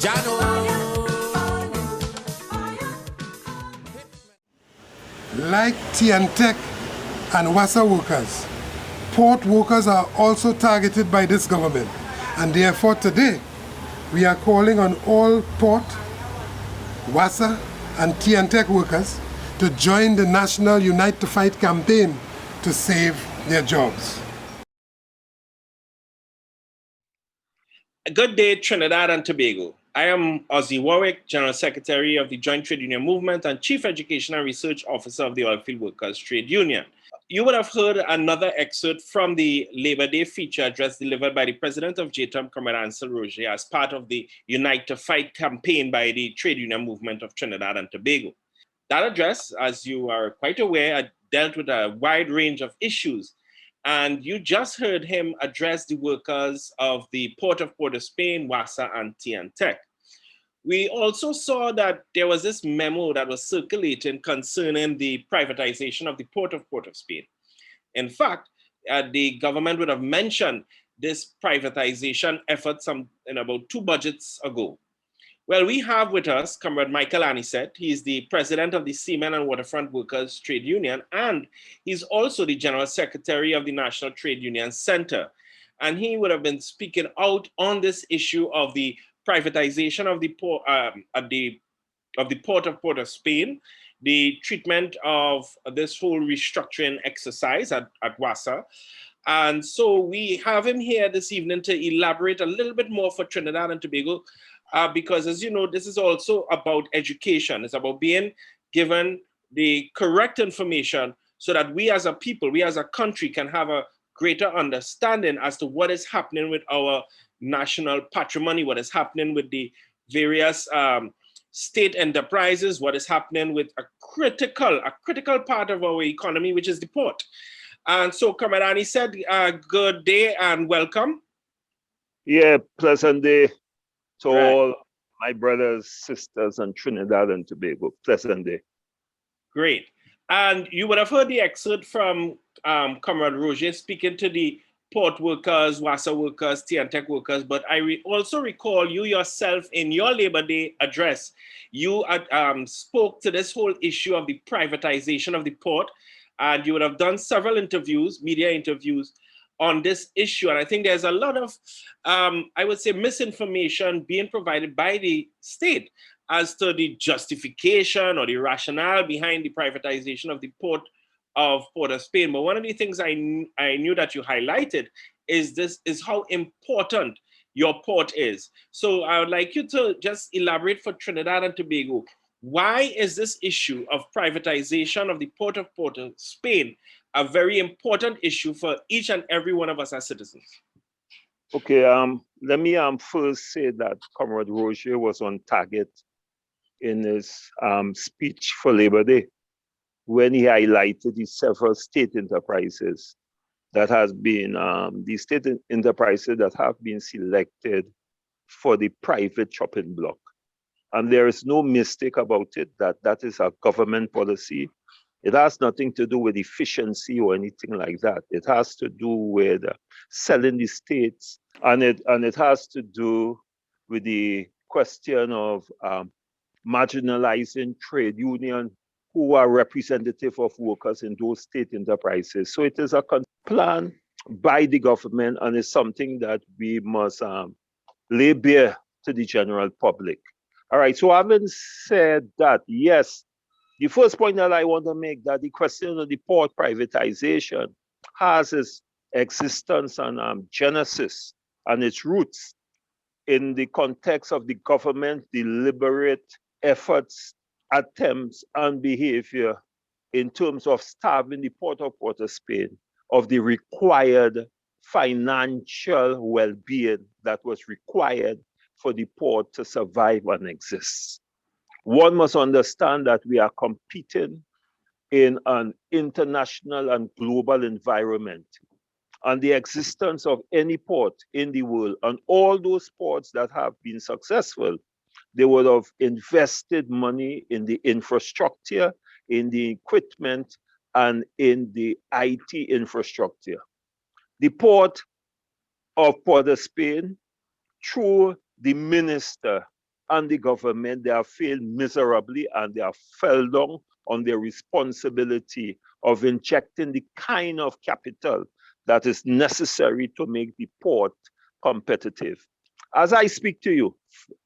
Like TNTEC and WASA workers, port workers are also targeted by this government, and therefore today we are calling on all port, WASA and TNTEC workers to join the National Unite to Fight campaign to save their jobs. Good day, Trinidad and Tobago. I am Ozzi Warwick, General Secretary of the Joint Trade Union Movement and Chief Education and Research Officer of the Oilfield Workers Trade Union. You would have heard another excerpt from the Labor Day feature address delivered by the President of JTUM, Comrade Ansel Roger, as part of the Unite to Fight campaign by the Trade Union Movement of Trinidad and Tobago. That address, as you are quite aware, dealt with a wide range of issues. And you just heard him address the workers of the Port of Spain, WASA, and TNTEC. We also saw that there was this memo that was circulating concerning the privatization of the Port of Spain. In fact, the government would have mentioned this privatization effort about 2 budgets ago. Well, we have with us Comrade Michael Annisette. He's the president of the Seamen and Waterfront Workers Trade Union, and he's also the General Secretary of the National Trade Union Center. And he would have been speaking out on this issue of the privatization of the Port of Spain, the treatment of this whole restructuring exercise at WASA. And so we have him here this evening to elaborate a little bit more for Trinidad and Tobago, because as you know, this is also about education. It's about being given the correct information so that we as a people, we as a country can have a greater understanding as to what is happening with our national patrimony, what is happening with the various state enterprises, what is happening with a critical part of our economy, which is the port. And so, Comrade Annisette, good day and welcome. Yeah, pleasant day to all my brothers, sisters, and Trinidad and Tobago. Pleasant day. Great. And you would have heard the excerpt from Comrade Roger speaking to the port workers, WASA workers, TNTEC workers, but I also recall you yourself in your Labor Day address, you spoke to this whole issue of the privatization of the port, and you would have done several interviews, media interviews, on this issue. And I think there's a lot of, I would say, misinformation being provided by the state as to the justification or the rationale behind the privatization of the Port of Spain. But one of the things I knew that you highlighted is how important your port is. So I would like you to just elaborate for Trinidad and Tobago. Why is this issue of privatization of the Port of Spain a very important issue for each and every one of us as citizens? Okay, let me first say that Comrade Roger was on target in his speech for Labor Day when he highlighted the several state enterprises that has been, the state enterprises that have been selected for the private chopping block. And there is no mistake about it that that is a government policy. It has nothing to do with efficiency or anything like that. It has to do with selling the states, and it has to do with the question of marginalizing trade unions who are representative of workers in those state enterprises. So it is a plan by the government, and it's something that we must lay bare to the general public. All right, so having said that, yes, the first point that I want to make that the question of the port privatization has its existence and genesis and its roots in the context of the government's deliberate efforts, attempts, and behavior in terms of starving the Port of Spain of the required financial well-being that was required for the port to survive and exist. One must understand that we are competing in an international and global environment, and the existence of any port in the world, and all those ports that have been successful, they would have invested money in the infrastructure, in the equipment, and in the IT infrastructure. The Port of Spain, through the minister and the government, they have failed miserably, and they have fell down on their responsibility of injecting the kind of capital that is necessary to make the port competitive. As I speak to you,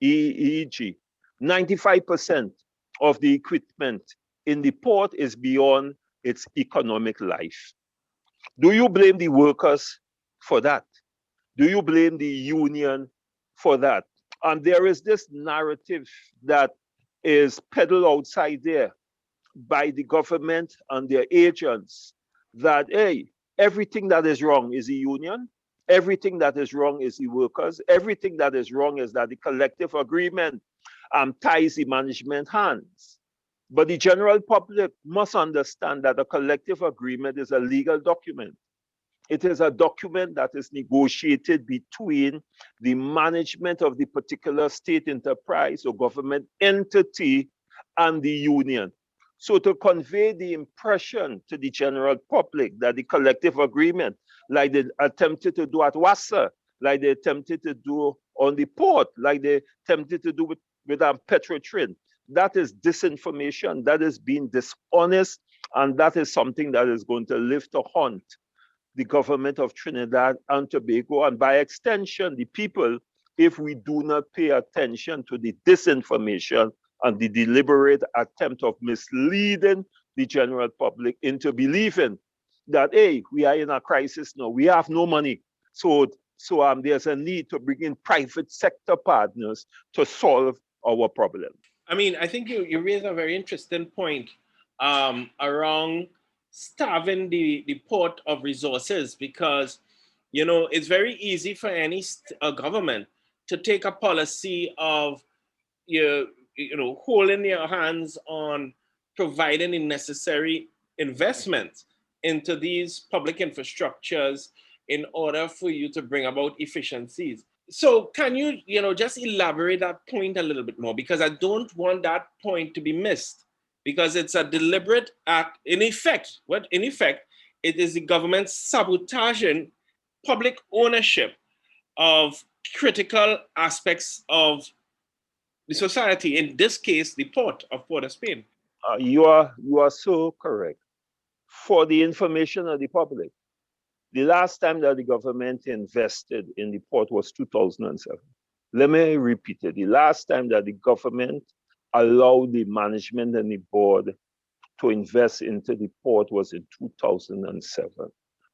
EEG, 95% of the equipment in the port is beyond its economic life. Do you blame the workers for that? Do you blame the union for that? And there is this narrative that is peddled outside there by the government and their agents that, hey, everything that is wrong is the union, everything that is wrong is the workers, everything that is wrong is that the collective agreement ties the management hands. But the general public must understand that a collective agreement is a legal document. It is a document that is negotiated between the management of the particular state enterprise or government entity and the union. So to convey the impression to the general public that the collective agreement, like they attempted to do at Wassa, like they attempted to do on the port, like they attempted to do with Petrotrin, that is disinformation, that is being dishonest, and that is something that is going to live to haunt the government of Trinidad and Tobago, and by extension, the people, if we do not pay attention to the disinformation and the deliberate attempt of misleading the general public into believing that, hey, we are in a crisis now, we have no money. So there's a need to bring in private sector partners to solve our problem. I mean, I think you raise a very interesting point around starving the port of resources, because, you know, it's very easy for any government to take a policy of, holding their hands on providing the necessary investment into these public infrastructures in order for you to bring about efficiencies. So can you, just elaborate that point a little bit more? Because I don't want that point to be missed, because it's a deliberate act. In effect, it is the government sabotaging public ownership of critical aspects of the society, in this case, the port of Port-of-Spain. You are so correct. For the information of the public, the last time that the government invested in the port was 2007. Let me repeat it. The last time that the government allowed the management and the board to invest into the port was in 2007.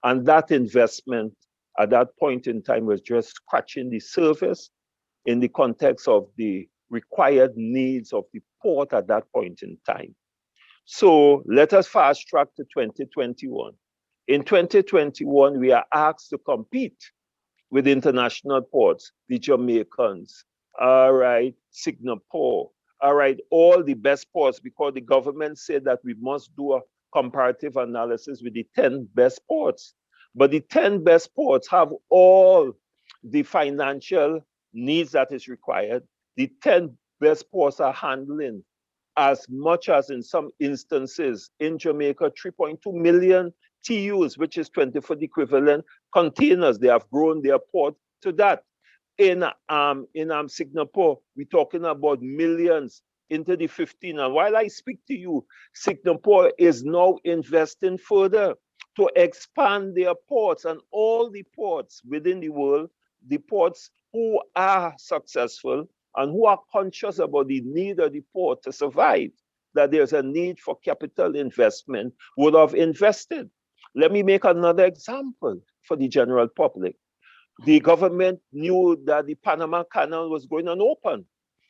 And that investment at that point in time was just scratching the surface in the context of the required needs of the port at that point in time. So let us fast track to 2021. In 2021, we are asked to compete with international ports, the Jamaicans, Singapore, all the best ports, because the government said that we must do a comparative analysis with the 10 best ports. But the 10 best ports have all the financial needs that is required. The 10 best ports are handling as much as, in some instances, in Jamaica, 3.2 million TUs, which is 24 equivalent containers. They have grown their port to that. In Singapore, we're talking about millions into the 15. And while I speak to you, Singapore is now investing further to expand their ports, and all the ports within the world, the ports who are successful and who are conscious about the need of the port to survive, that there's a need for capital investment, would have invested. Let me make another example for the general public. The government knew that the Panama Canal was going to open,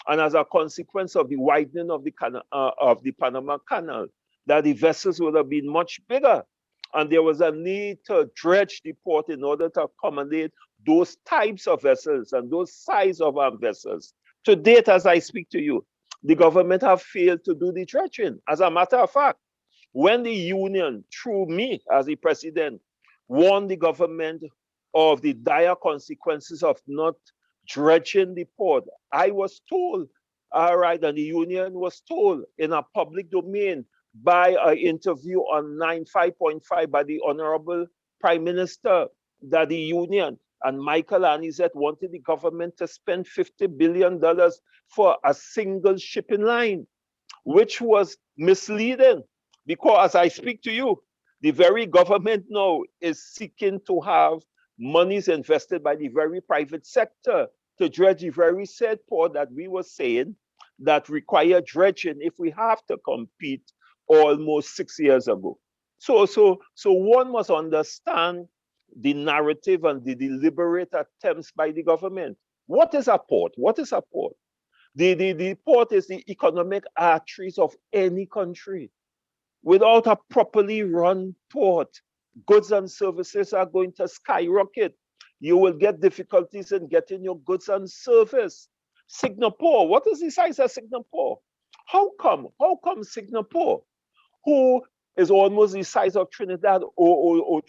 and as a consequence of the widening of the Panama Canal, that the vessels would have been much bigger, and there was a need to dredge the port in order to accommodate those types of vessels and those size of vessels. To date, as I speak to you, the government have failed to do the dredging. As a matter of fact, when the union, through me as the president, warned the government of the dire consequences of not dredging the port, I was told, and the union was told in a public domain by an interview on 95.5 by the Honorable Prime Minister, that the union, and Michael and Annisette wanted the government to spend $50 billion for a single shipping line, which was misleading, because as I speak to you, the very government now is seeking to have monies invested by the very private sector to dredge the very said port that we were saying that require dredging if we have to compete almost 6 years ago. So one must understand the narrative and the deliberate attempts by the government. What is a port? What is a port? The port is the economic arteries of any country. Without a properly run port, goods and services are going to skyrocket. You will get difficulties in getting your goods and service. Singapore, what is the size of Singapore? How come Singapore, who is almost the size of Trinidad or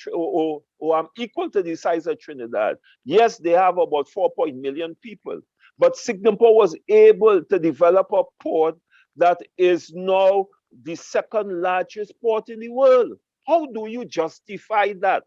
equal to the size of Trinidad? Yes, they have about 4 million people, but Singapore was able to develop a port that is now the second largest port in the world. How do you justify that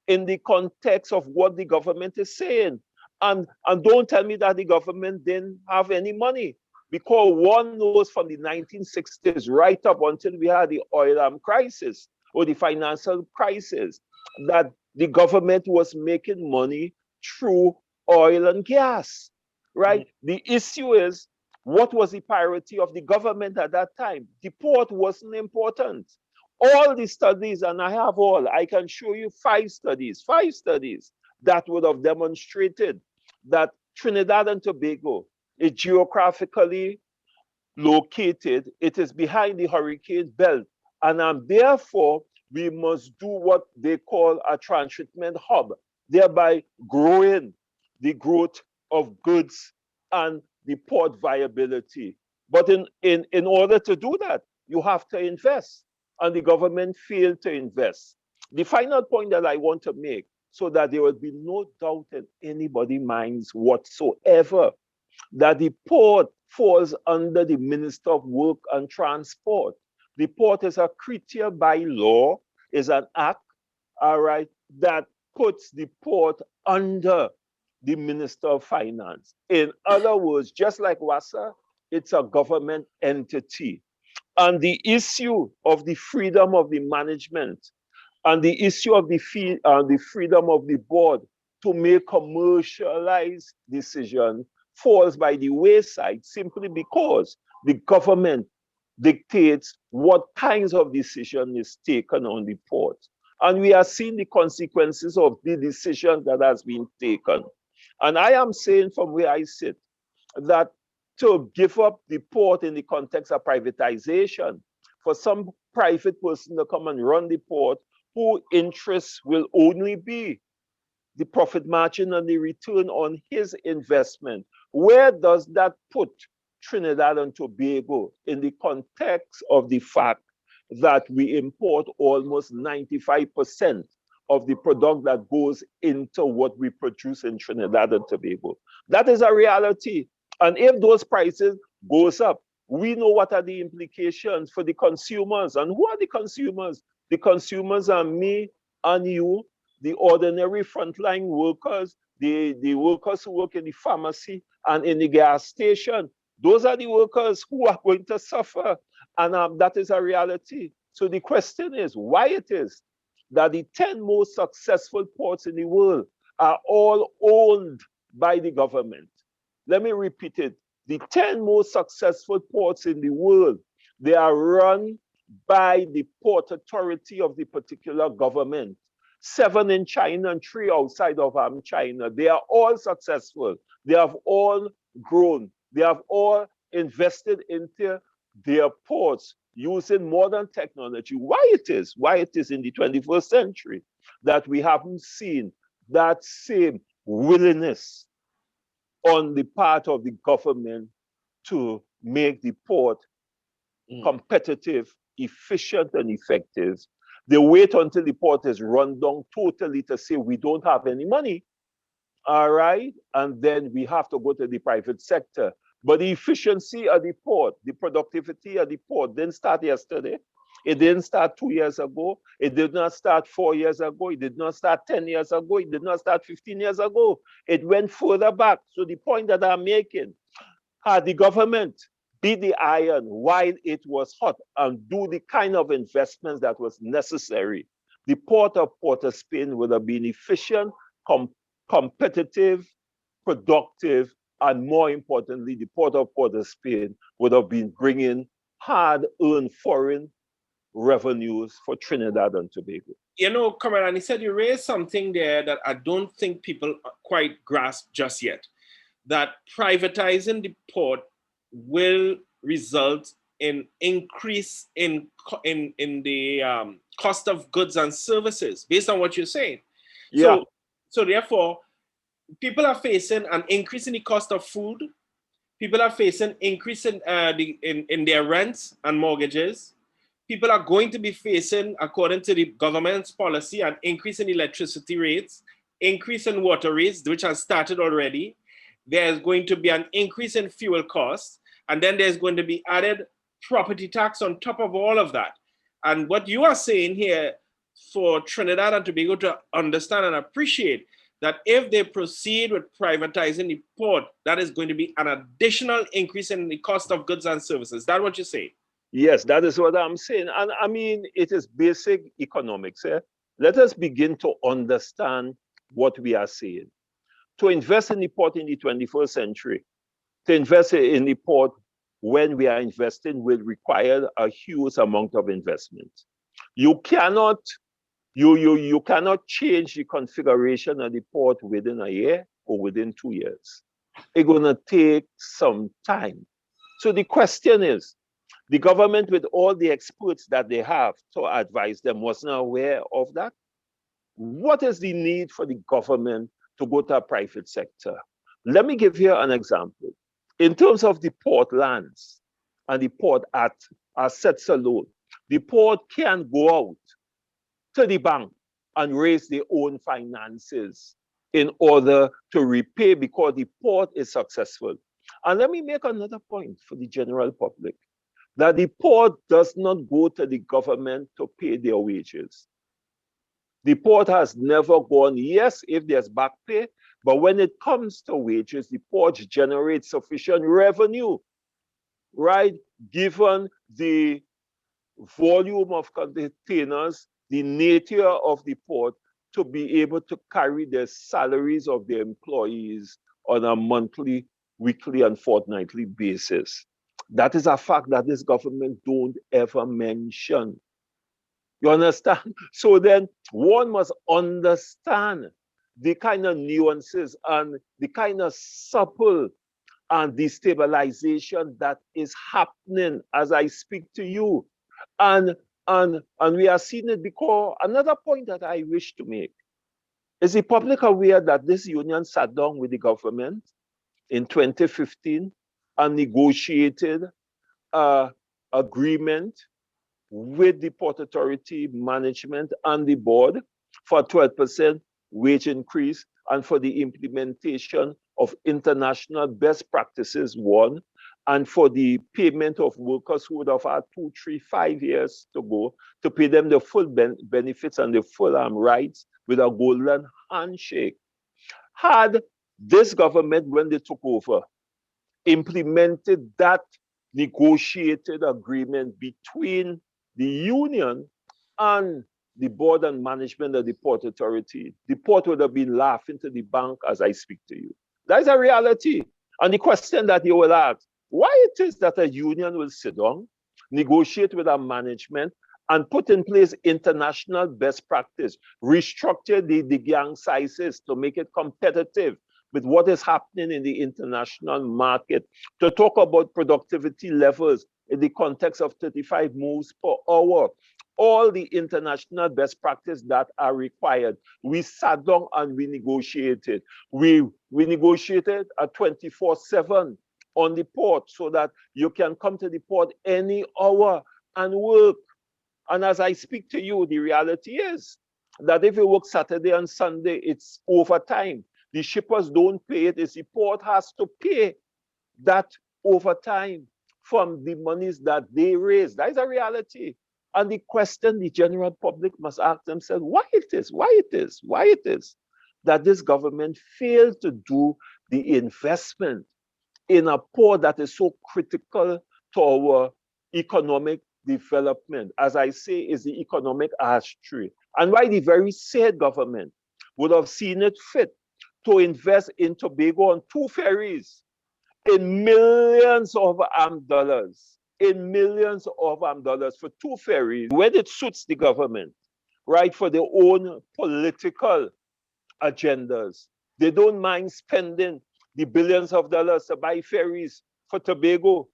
in the context of what the government is saying? And don't tell me that the government didn't have any money, because one knows from the 1960s right up until we had the oil crisis or the financial crisis that the government was making money through oil and gas, right? The issue is, what was the priority of the government at that time? The port wasn't important. All the studies, and I have all, I can show you 5 studies that would have demonstrated that Trinidad and Tobago is geographically located. It is behind the hurricane belt. And therefore, we must do what they call a transshipment hub, thereby growing the growth of goods and the port viability. But in order to do that, you have to invest, and the government failed to invest. The final point that I want to make, so that there will be no doubt in anybody's minds whatsoever, that the port falls under the Minister of Work and Transport. The port is a creature by law, is an act, all right, that puts the port under the Minister of Finance. In other words, just like WASA, it's a government entity. And the issue of the freedom of the management and the issue of the freedom of the board to make commercialized decisions falls by the wayside, simply because the government dictates what kinds of decision is taken on the port. And we are seeing the consequences of the decision that has been taken. And I am saying from where I sit that to give up the port in the context of privatization, for some private person to come and run the port, whose interests will only be the profit margin and the return on his investment, where does that put Trinidad and Tobago in the context of the fact that we import almost 95% of the product that goes into what we produce in Trinidad and Tobago? That is a reality. And if those prices goes up, we know what are the implications for the consumers. And who are the consumers? The consumers are me and you, the ordinary frontline workers, the workers who work in the pharmacy and in the gas station. Those are the workers who are going to suffer. And that is a reality. So the question is why it is that the 10 most successful ports in the world are all owned by the government. Let me repeat it. The 10 most successful ports in the world, they are run by the port authority of the particular government. 7 in China and 3 outside of China. They are all successful. They have all grown. They have all invested into their ports using modern technology. Why it is in the 21st century that we haven't seen that same willingness on the part of the government to make the port competitive, efficient, and effective. They wait until the port is run down totally to say we don't have any money, all right? And then we have to go to the private sector. But the efficiency of the port, the productivity of the port didn't start yesterday. It didn't start 2 years ago. It did not start 4 years ago. It did not start 10 years ago. It did not start 15 years ago. It went further back. So the point that I'm making, had the government beat the iron while it was hot and do the kind of investments that was necessary, the port of Port of Spain would have been efficient, competitive, productive, and more importantly, the port of Port of Spain would have been bringing hard-earned foreign revenues for Trinidad and Tobago. You know, Comrade, and he said you raised something there that I don't think people quite grasp just yet, that privatizing the port will result in increase in the cost of goods and services, based on what you're saying. Yeah. So therefore, people are facing an increase in the cost of food. People are facing increase in their rents and mortgages. People are going to be facing, according to the government's policy, an increase in electricity rates, increase in water rates, which has started already. There's going to be an increase in fuel costs, and then there's going to be added property tax on top of all of that. And what you are saying here for Trinidad and Tobago to understand and appreciate that if they proceed with privatizing the port, that is going to be an additional increase in the cost of goods and services. Is that what you say? Yes, that is what I'm saying. And I mean, it is basic economics. Eh? Let us begin to understand what we are saying. To invest in the port in the 21st century, to invest in the port when we are investing will require a huge amount of investment. You cannot change the configuration of the port within a year or within 2 years. It's going to take some time. So the question is, the government, with all the experts that they have to advise them, wasn't aware of that. What is the need for the government to go to a private sector? Let me give you an example. In terms of the port lands and the port assets alone, the port can go out to the bank and raise their own finances in order to repay because the port is successful. And let me make another point for the general public, that the port does not go to the government to pay their wages. The port has never gone, yes, if there's back pay, but when it comes to wages, the port generates sufficient revenue, right? Given the volume of containers, the nature of the port, to be able to carry the salaries of their employees on a monthly, weekly, and fortnightly basis. That is a fact that this government don't ever mention. You understand? So then one must understand the kind of nuances and the kind of supple and destabilization that is happening as I speak to you. And we are seeing it because another point that I wish to make is the public aware that this union sat down with the government in 2015 and negotiated an agreement with the Port Authority management and the board for a 12% wage increase and for the implementation of international best practices, one, and for the payment of workers who would have had 2, 3, 5 years to go, to pay them the full benefits and the full rights with a golden handshake. Had this government, when they took over, implemented that negotiated agreement between the union and the board and management of the Port Authority, the port would have been laughing to the bank as I speak to you. That is a reality. And the question that you will ask, why it is that a union will sit down, negotiate with our management, and put in place international best practice, restructure the gang sizes to make it competitive with what is happening in the international market, to talk about productivity levels in the context of 35 moves per hour, all the international best practice that are required. We sat down and we negotiated. We negotiated a 24/7 on the port so that you can come to the port any hour and work. And as I speak to you, the reality is that if you work Saturday and Sunday, it's overtime. The shippers don't pay it. It's the port has to pay that overtime from the monies that they raise. That is a reality. And the question the general public must ask themselves, why it is that this government failed to do the investment in a port that is so critical to our economic development, as I say, is the economic artery. And why the very said government would have seen it fit to invest in Tobago on 2 ferries in millions of dollars, for 2 ferries, when it suits the government, right, for their own political agendas. They don't mind spending the billions of dollars to buy ferries for Tobago.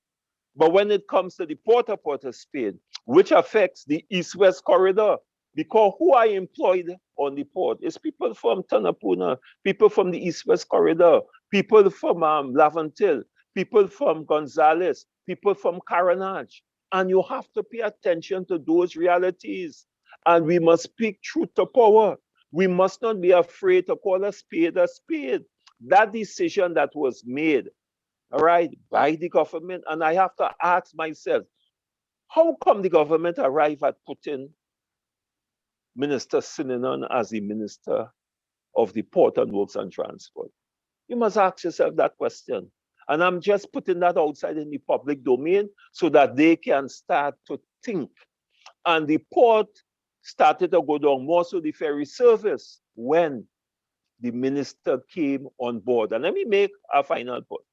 But when it comes to the Port of Spain, which affects the East-West corridor, because who are employed on the port is people from Tanapuna, people from the East-West corridor, people from Lavantil, people from Gonzales, people from Caranage. And you have to pay attention to those realities. And we must speak truth to power. We must not be afraid to call a spade a spade. That decision that was made, all right, by the government, and I have to ask myself, how come the government arrived at putting Minister Sinanan as the Minister of the Port and Works and Transport? You must ask yourself that question. And I'm just putting that outside in the public domain so that they can start to think. And the port started to go down, more so the ferry service, when the minister came on board. And let me make a final point.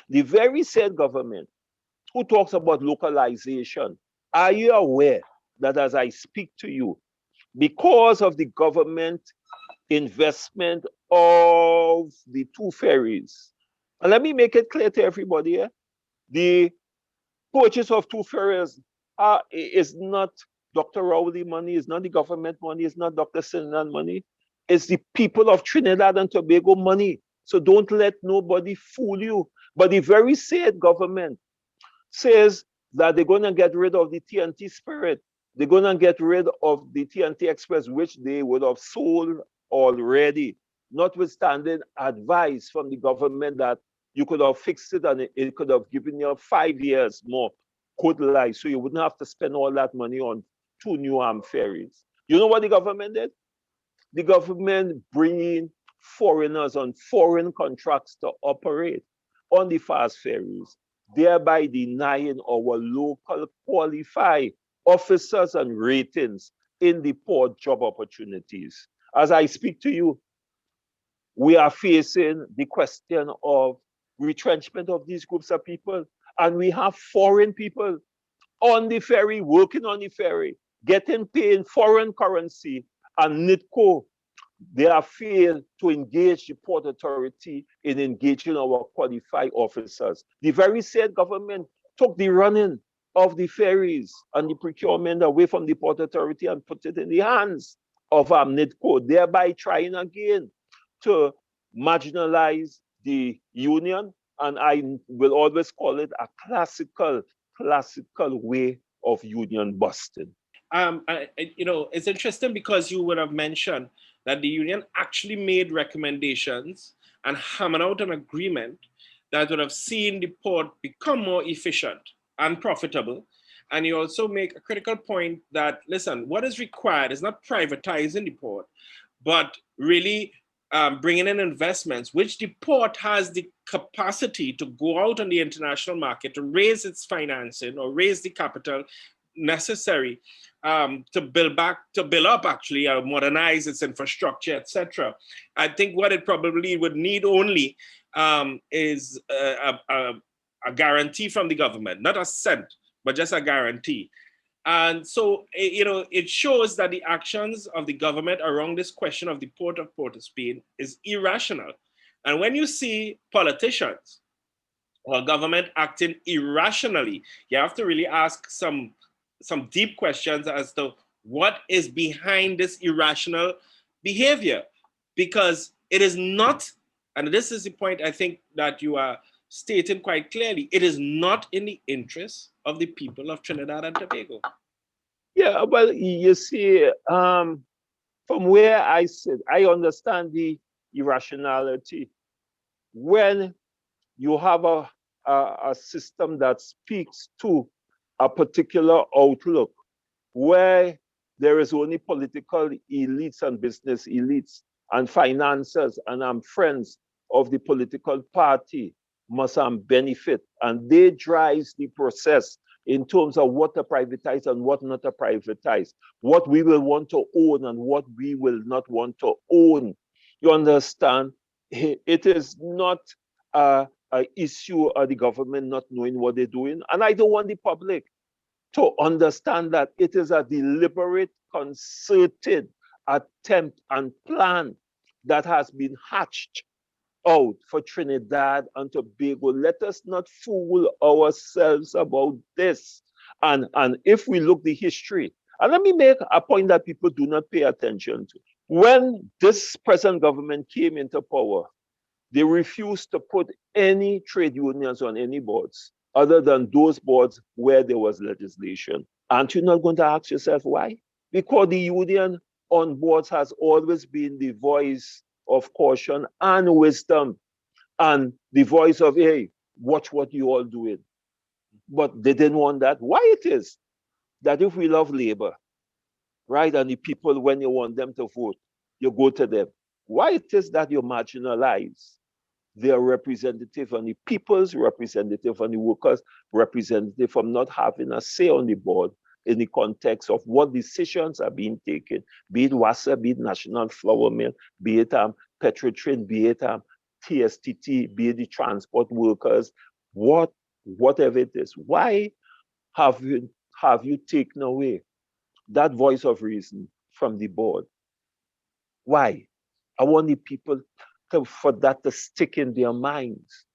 The very said government who talks about localization, are you aware that as I speak to you, because of the government investment of the 2 ferries, and let me make it clear to everybody here, the purchase of 2 ferries is not Dr. Rowley money, it's not the government money, it's not Dr. Sinan money, it's the people of Trinidad and Tobago money. So don't let nobody fool you. But the very said government says that they're going to get rid of the TNT Spirit. They're going to get rid of the TNT Express, which they would have sold already, notwithstanding advice from the government that you could have fixed it and it could have given you 5 years more could lie, so you wouldn't have to spend all that money on 2 new armed ferries. You know what the government did? The government bringing foreigners on foreign contracts to operate on the fast ferries, thereby denying our local qualified officers and ratings in the port job opportunities. As I speak to you, we are facing the question of retrenchment of these groups of people. And we have foreign people on the ferry, working on the ferry, getting paid in foreign currency. And NITCO, they have failed to engage the Port Authority in engaging our qualified officers. The very said government took the running of the ferries and the procurement away from the Port Authority and put it in the hands of NITCO, thereby trying again to marginalize the union. And I will always call it a classical way of union busting. It's interesting because you would have mentioned that the union actually made recommendations and hammered out an agreement that would have seen the port become more efficient and profitable. And you also make a critical point that, listen, what is required is not privatizing the port, but really bringing in investments, which the port has the capacity to go out on the international market to raise its financing or raise the capital necessary to build up, actually, modernize its infrastructure, etc. I think what it probably would need only is a guarantee from the government, not a cent, but just a guarantee. And so, it shows that the actions of the government around this question of the Port of Spain is irrational. And when you see politicians or government acting irrationally, you have to really ask some deep questions as to what is behind this irrational behavior. Because it is not, and this is the point I think that you are stating quite clearly, it is not in the interest of the people of Trinidad and Tobago. Yeah, well, you see, from where I sit, I understand the irrationality. When you have a system that speaks to a particular outlook, where there is only political elites and business elites and financiers and friends of the political party must benefit, and they drives the process in terms of what to privatize and what not to privatize, what we will want to own and what we will not want to own. You understand? It is not an issue of the government not knowing what they're doing, and I don't want the public to understand that it is a deliberate, concerted attempt and plan that has been hatched out for Trinidad and Tobago. Let us not fool ourselves about this. And if we look the history, and let me make a point that people do not pay attention to. When this present government came into power, they refused to put any trade unions on any boards other than those boards where there was legislation. Aren't you not going to ask yourself why? Because the union on boards has always been the voice of caution and wisdom and the voice of, hey, watch what you all doing. But they didn't want that. Why it is that if we love labor, right, and the people, when you want them to vote, you go to them. Why it is that you marginalize their representative and the people's representative and the workers' representative from not having a say on the board in the context of what decisions are being taken, be it WASA, be it National Flour Mill, be it Petrotrin, be it TSTT, be it the transport workers, whatever it is. Why have you taken away that voice of reason from the board? Why? I want the people for that to stick in their minds.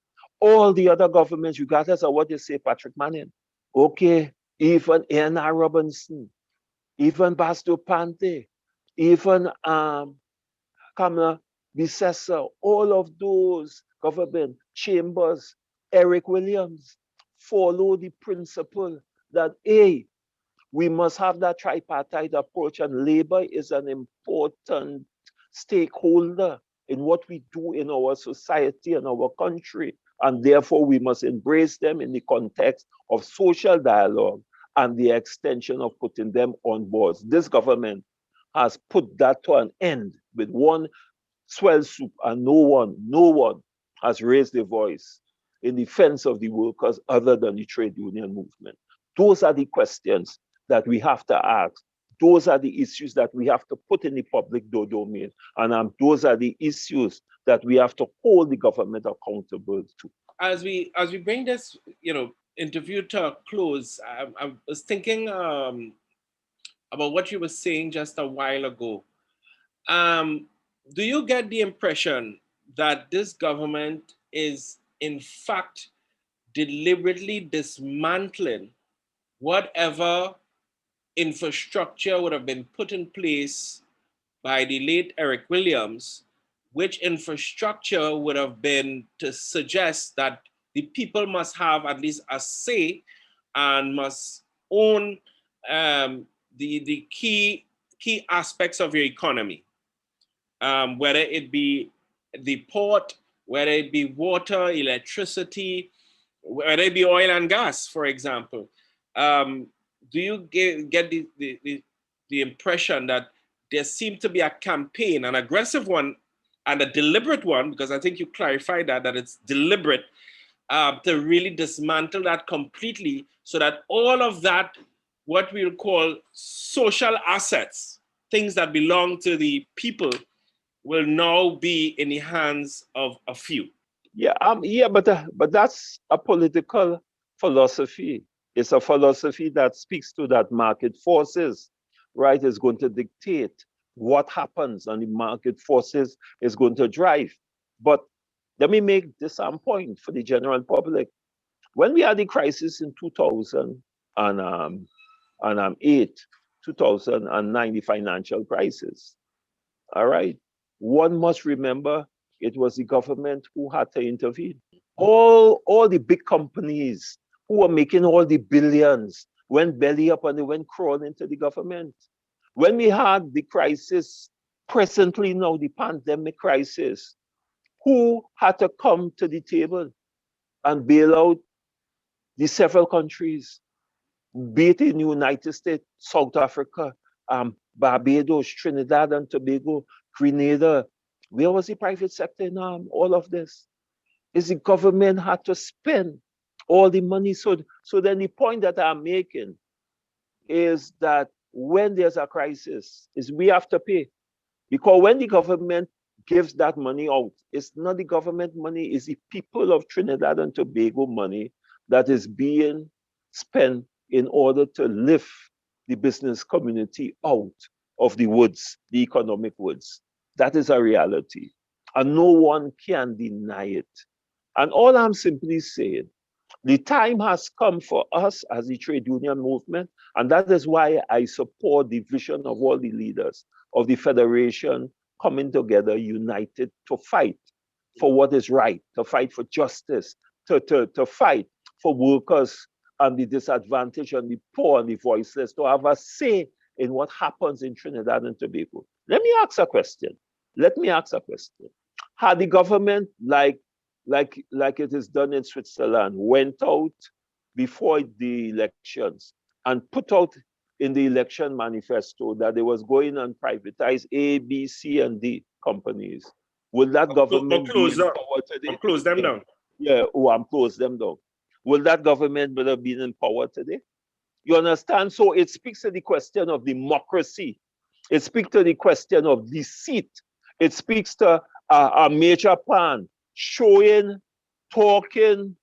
All the other governments, regardless of what you say, Patrick Manning, okay, even N.R. Robinson, even Basto Pante, even Kamala Bissessa, all of those government chambers, Eric Williams, follow the principle that, A, we must have that tripartite approach, and labor is an important stakeholder in what we do in our society and our country. And therefore, we must embrace them in the context of social dialogue and the extension of putting them on boards. This government has put that to an end with one swell soup, and no one has raised their voice in defense of the workers other than the trade union movement. Those are the questions that we have to ask. Those are the issues that we have to put in the public domain. And those are the issues that we have to hold the government accountable to. As we bring this, interview to a close, I was thinking about what you were saying just a while ago. Do you get the impression that this government is, in fact, deliberately dismantling whatever infrastructure would have been put in place by the late Eric Williams, which infrastructure would have been to suggest that the people must have at least a say and must own the key aspects of your economy, whether it be the port, whether it be water, electricity, whether it be oil and gas, for example. Do you get the impression that there seems to be a campaign, an aggressive one and a deliberate one, because I think you clarified that it's deliberate, to really dismantle that completely so that all of that, what we'll call social assets, things that belong to the people, will now be in the hands of a few? But that's a political philosophy. It's a philosophy that speaks to that market forces, right, is going to dictate what happens, and the market forces is going to drive. But let me make this point for the general public. When we had the crisis in 2008, 2009, the financial crisis, all right, one must remember it was the government who had to intervene. All the big companies who were making all the billions went belly up and they went crawling into the government. When we had the crisis, presently now the pandemic crisis, who had to come to the table and bail out the several countries? be it in United States, South Africa, Barbados, Trinidad and Tobago, Grenada. Where was the private sector in all of this? Is the government had to spend all the money. So then the point that I'm making is that when there's a crisis, is we have to pay. Because when the government gives that money out, it's not the government money, it's the people of Trinidad and Tobago money that is being spent in order to lift the business community out of the woods, the economic woods. That is a reality. And no one can deny it. And all I'm simply saying, the time has come for us as the trade union movement, and that is why I support the vision of all the leaders of the Federation coming together, united to fight for what is right, to fight for justice, to fight for workers and the disadvantaged and the poor and the voiceless, to have a say in what happens in Trinidad and Tobago. Let me ask a question. Had the government, like it is done in Switzerland, went out before the elections and put out in the election manifesto that they was going and privatize A, B, C, and D companies, will that government close be in power today? Close them down. Yeah, close them down. Will that government have been in power today? You understand? So it speaks to the question of democracy. It speaks to the question of deceit. It speaks to a major plan showing, talking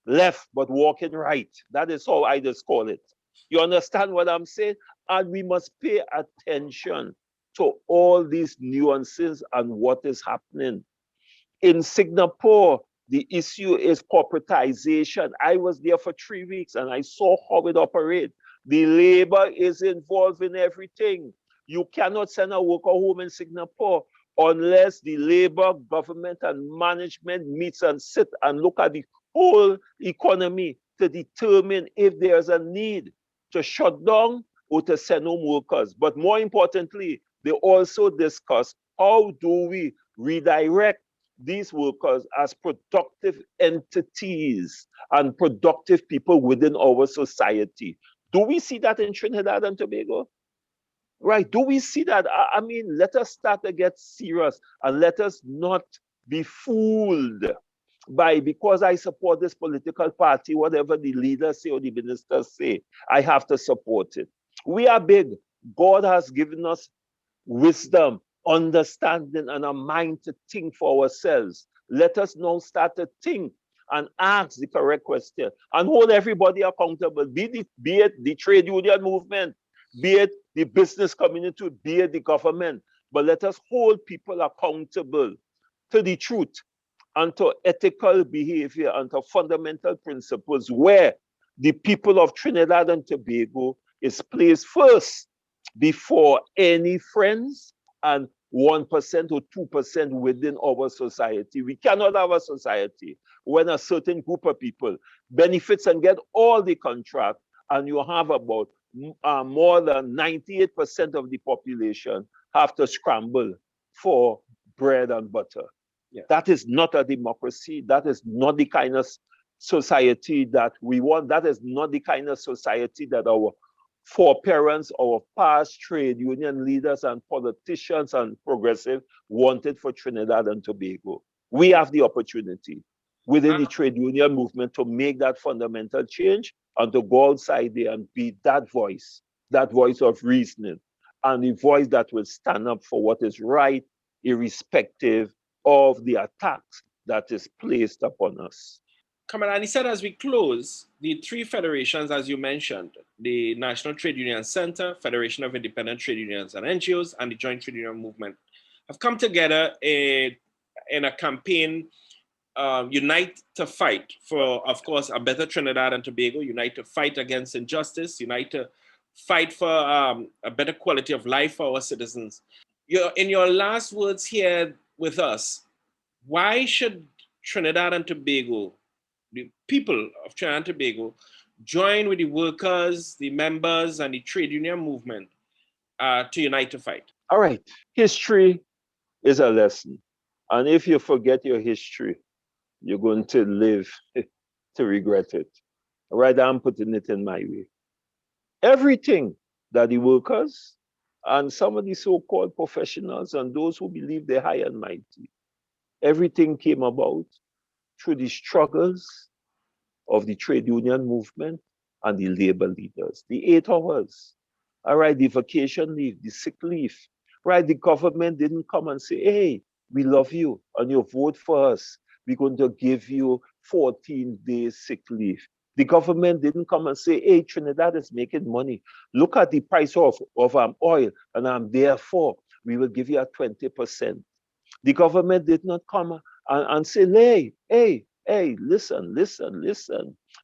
left, but walking right. That is how I just call it. You understand what I'm saying? And we must pay attention to all these nuances and what is happening. In Singapore, the issue is corporatization. I was there for 3 weeks and I saw how it operates. The labor is involved in everything. You cannot send a worker home in Singapore unless the labor, government, and management meets and sit and look at the whole economy to determine if there's a need to shut down or to send home workers. But more importantly, they also discuss how do we redirect these workers as productive entities and productive people within our society. Do we see that in Trinidad and Tobago? Right, do we see that? I mean, let us start to get serious and let us not be fooled by, because I support this political party, whatever the leaders say or the ministers say, I have to support it. We are big. God has given us wisdom, understanding, and a mind to think for ourselves. Let us now start to think and ask the correct question and hold everybody accountable, be it the trade union movement, be it the business community, be it the government. But let us hold people accountable to the truth and to ethical behavior and to fundamental principles where the people of Trinidad and Tobago is placed first before any friends and 1% or 2% within our society. We cannot have a society when a certain group of people benefits and get all the contract, and you have about more than 98% of the population have to scramble for bread and butter. Yeah. That is not a democracy. That is not the kind of society that we want. That is not the kind of society that our foreparents, our past trade union leaders and politicians and progressive wanted for Trinidad and Tobago. We have the opportunity within the trade union movement to make that fundamental change and to go outside there and be that voice of reasoning, and the voice that will stand up for what is right, irrespective of the attacks that is placed upon us. Comrade Annisette, as we close, the three federations, as you mentioned, the National Trade Union Center, Federation of Independent Trade Unions and NGOs, and the Joint Trade Union Movement, have come together in a campaign, unite to fight for, of course, a better Trinidad and Tobago, unite to fight against injustice, unite to fight for a better quality of life for our citizens. In your last words here with us, why should Trinidad and Tobago, the people of Trinidad and Tobago, join with the workers, the members, and the trade union movement to unite to fight? All right. History is a lesson. And if you forget your history, you're going to live to regret it. All right, I'm putting it in my way. everything that the workers and some of the so-called professionals and those who believe they're high and mighty, everything came about through the struggles of the trade union movement and the labor leaders. The 8 hours, all right, the vacation leave, the sick leave, right? The government didn't come and say, hey, we love you and you vote for us. We're going to give you 14 days sick leave. The government didn't come and say, hey, Trinidad is making money. Look at the price of oil, and therefore we will give you a 20%. The government did not come and say, hey, listen.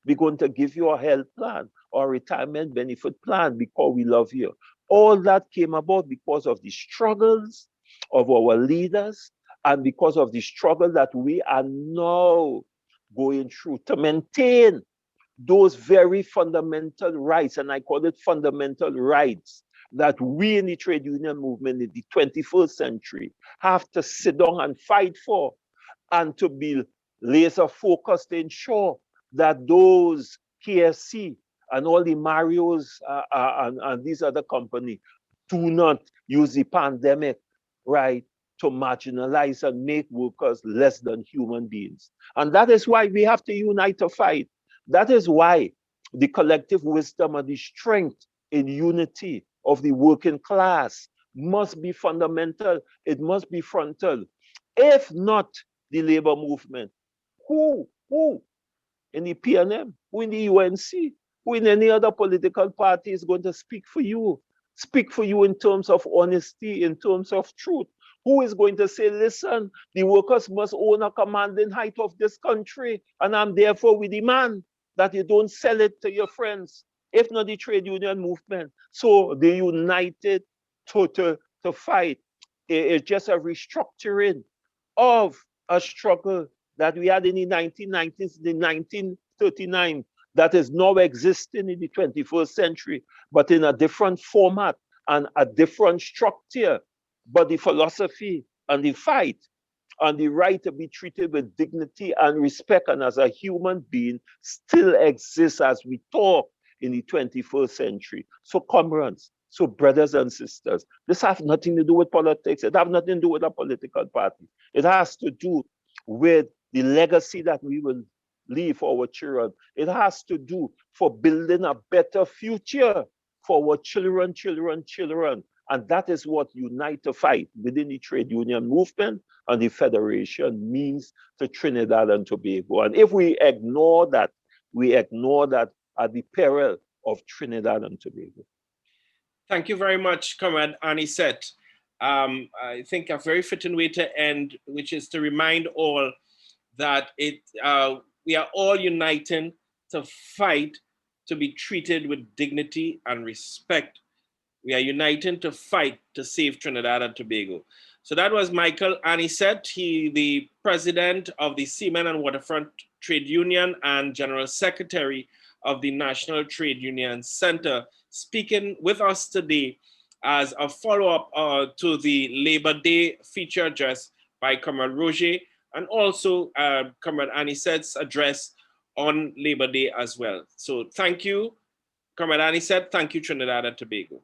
We're going to give you a health plan or retirement benefit plan because we love you. All that came about because of the struggles of our leaders and because of the struggle that we are now going through to maintain those very fundamental rights, and I call it fundamental rights, that we in the trade union movement in the 21st century have to sit down and fight for, and to be laser focused to ensure that those KFC and all the Marios and these other companies do not use the pandemic, right, to marginalize and make workers less than human beings. And that is why we have to unite to fight. That is why the collective wisdom and the strength in unity of the working class must be fundamental. It must be frontal. If not the labor movement, who in the PNM, who in the UNC, who in any other political party is going to speak for you? Speak for you in terms of honesty, in terms of truth. Who is going to say, listen, the workers must own a commanding height of this country, and therefore we demand that you don't sell it to your friends, if not the trade union movement. So they united to fight. It's just a restructuring of a struggle that we had in the 1990s, the 1939, that is now existing in the 21st century, but in a different format and a different structure. But the philosophy and the fight and the right to be treated with dignity and respect and as a human being still exists as we talk in the 21st century. So comrades, so brothers and sisters, this has nothing to do with politics. It has nothing to do with a political party. It has to do with the legacy that we will leave for our children. It has to do for building a better future for our children. And that is what Unite to Fight within the trade union movement and the federation means to Trinidad and Tobago. And if we ignore that at the peril of Trinidad and Tobago. Thank you very much, Comrade Annisette. I think a very fitting way to end, which is to remind all that we are all uniting to fight to be treated with dignity and respect. We are uniting to fight to save Trinidad and Tobago. So that was Michael Annisette, the president of the Seamen and Waterfront Trade Union and General Secretary of the National Trade Union Center, speaking with us today as a follow-up to the Labor Day feature address by Comrade Roger, and also Comrade Anisette's address on Labor Day as well. So thank you, Comrade Annisette. Thank you, Trinidad and Tobago.